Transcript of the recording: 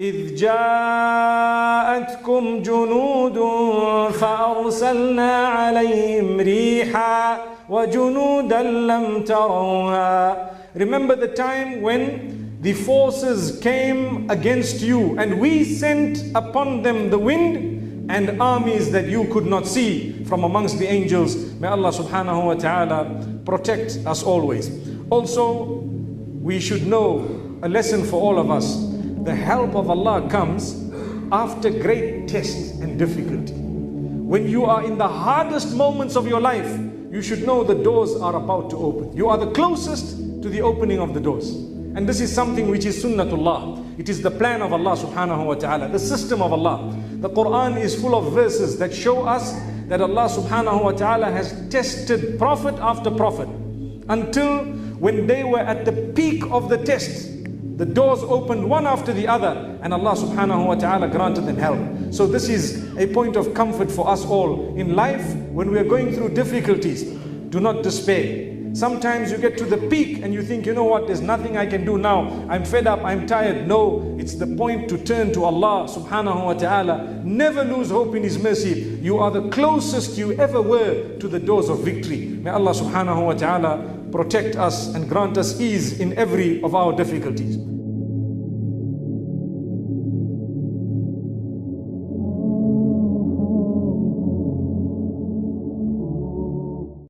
إذ جاءتكم جنود فأرسلنا عليهم ريحا وجنودا لم تروها. Remember the time when the forces came against you and we sent upon them the wind and armies that you could not see from amongst the angels. May Allah subhanahu wa ta'ala protect us always. Also, we should know a lesson for all of us. The help of Allah comes after great test and difficulty. When you are in the hardest moments of your life, you should know the doors are about to open. You are the closest to the opening of the doors. And this is something which is sunnatullah. It is the plan of Allah subhanahu wa ta'ala, the system of Allah. The Quran is full of verses that show us that Allah subhanahu wa ta'ala has tested prophet after prophet until when they were at the peak of the test, the doors opened one after the other and Allah subhanahu wa ta'ala granted them help. So this is a point of comfort for us all. In life, when we are going through difficulties, do not despair. Sometimes you get to the peak and you think, you know what, there's nothing I can do now. I'm fed up, I'm tired. No, it's the point to turn to Allah subhanahu wa ta'ala. Never lose hope in His mercy. You are the closest you ever were to the doors of victory. May Allah subhanahu wa ta'ala protect us and grant us ease in every of our difficulties.